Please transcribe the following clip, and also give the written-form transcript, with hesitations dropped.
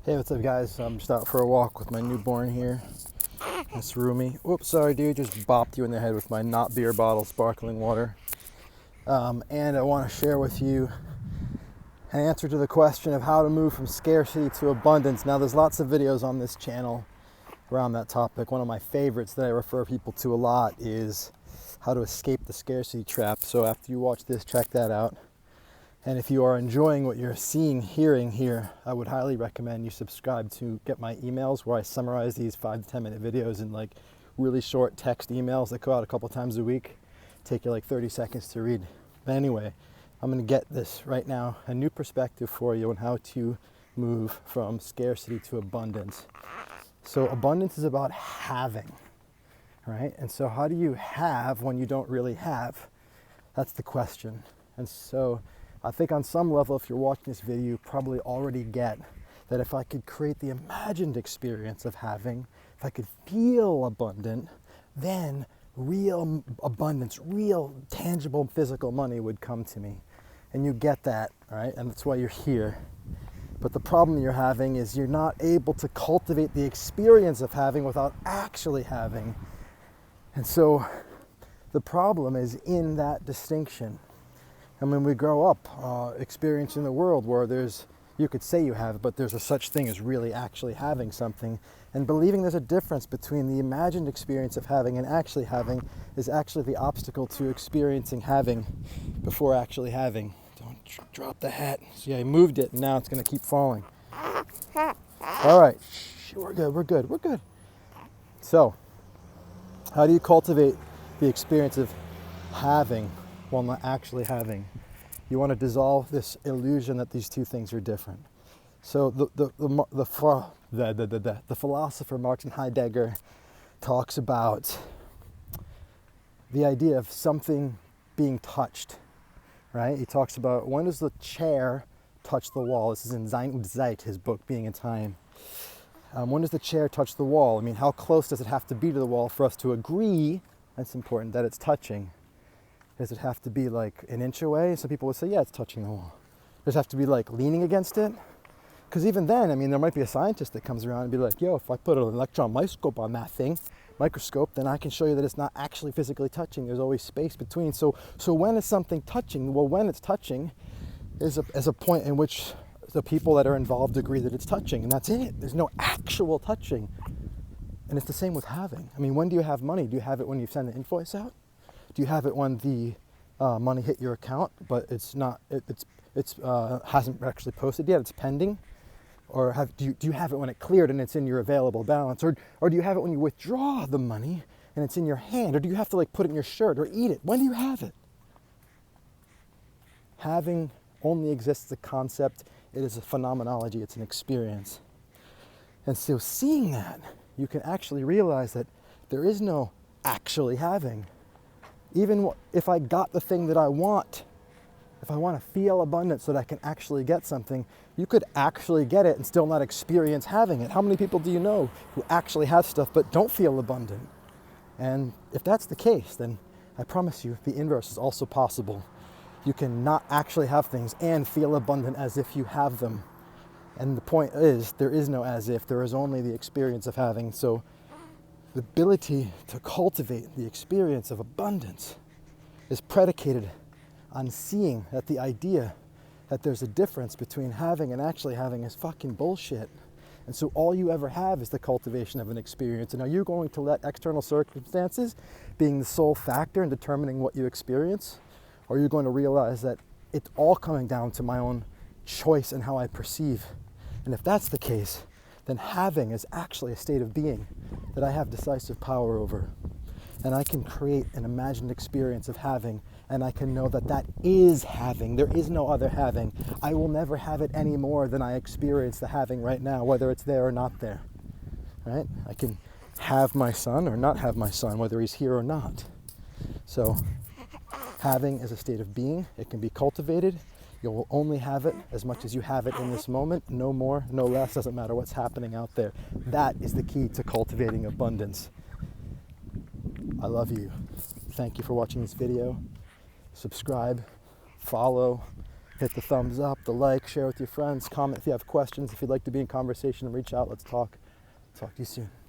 Hey, what's up, guys? I'm just out for a walk with my newborn here. It's Rumi. Oops, sorry, dude. Just bopped you in the head with my not beer bottle sparkling water. And I want to share with you an answer to the question of how to move from scarcity to abundance. Now, there's lots of videos on this channel around that topic. One of my favorites that I refer people to a lot is how to escape the scarcity trap. So after you watch this, check that out. And if you are enjoying what you're hearing here, I would highly recommend you subscribe to get my emails where I summarize these 5 to 10 minute videos in like really short text emails that go out a couple times a week. Take you like 30 seconds to read. But anyway, I'm going to get this right now, a new perspective for you on how to move from scarcity to abundance. So abundance is about having, right? And so how do you have when you don't really have? That's the question. And so I think on some level, if you're watching this video, you probably already get that if I could create the imagined experience of having, if I could feel abundant, then real abundance, real tangible physical money would come to me. And you get that, right? And that's why you're here. But the problem you're having is you're not able to cultivate the experience of having without actually having. And so the problem is in that distinction. And when we grow up experiencing the world where you could say you have, but there's a such thing as really actually having something, and believing there's a difference between the imagined experience of having and actually having is actually the obstacle to experiencing having before actually having. Don't drop the hat. See, I moved it and now it's going to keep falling. All right, we're good. So, how do you cultivate the experience of having while not actually having? You want to dissolve this illusion that these two things are different. So the philosopher Martin Heidegger talks about the idea of something being touched, right? He talks about, when does the chair touch the wall? This is in Sein und Zeit, his book, Being in Time. When does the chair touch the wall? I mean, how close does it have to be to the wall for us to agree, that's important, that it's touching? Does it have to be like an inch away? Some people would say, yeah, it's touching the wall. Does it have to be like leaning against it? Because even then, I mean, there might be a scientist that comes around and be like, yo, if I put an electron microscope on that thing, then I can show you that it's not actually physically touching. There's always space between. So when is something touching? Well, when it's touching is a point in which the people that are involved agree that it's touching, and that's it. There's no actual touching. And it's the same with having. I mean, when do you have money? Do you have it when you send the invoice out? Do you have it when the money hit your account, but it's hasn't actually posted yet? It's pending, or do you have it when it cleared and it's in your available balance, or do you have it when you withdraw the money and it's in your hand, or do you have to like put it in your shirt or eat it? When do you have it? Having only exists as a concept. It is a phenomenology. It's an experience. And so, seeing that, you can actually realize that there is no actually having. Even if I got the thing that I want, if I want to feel abundant so that I can actually get something, you could actually get it and still not experience having it. How many people do you know who actually have stuff but don't feel abundant? And if that's the case, then I promise you the inverse is also possible. You can not actually have things and feel abundant as if you have them. And the point is, there is no as if, there is only the experience of having. So the ability to cultivate the experience of abundance is predicated on seeing that the idea that there's a difference between having and actually having is fucking bullshit. And so all you ever have is the cultivation of an experience. And are you going to let external circumstances being the sole factor in determining what you experience? Or are you going to realize that it's all coming down to my own choice and how I perceive? And if that's the case, then having is actually a state of being that I have decisive power over. And I can create an imagined experience of having, and I can know that that is having. There is no other having. I will never have it any more than I experience the having right now, whether it's there or not there. Right? I can have my son or not have my son, whether he's here or not. So having is a state of being. It can be cultivated. You'll only have it as much as you have it in this moment, no more, no less, doesn't matter what's happening out there. That is the key to cultivating abundance. I love you. Thank you for watching this video. Subscribe, follow, hit the thumbs up, the like, share with your friends, comment if you have questions. If you'd like to be in conversation, reach out. Let's talk. Talk to you soon.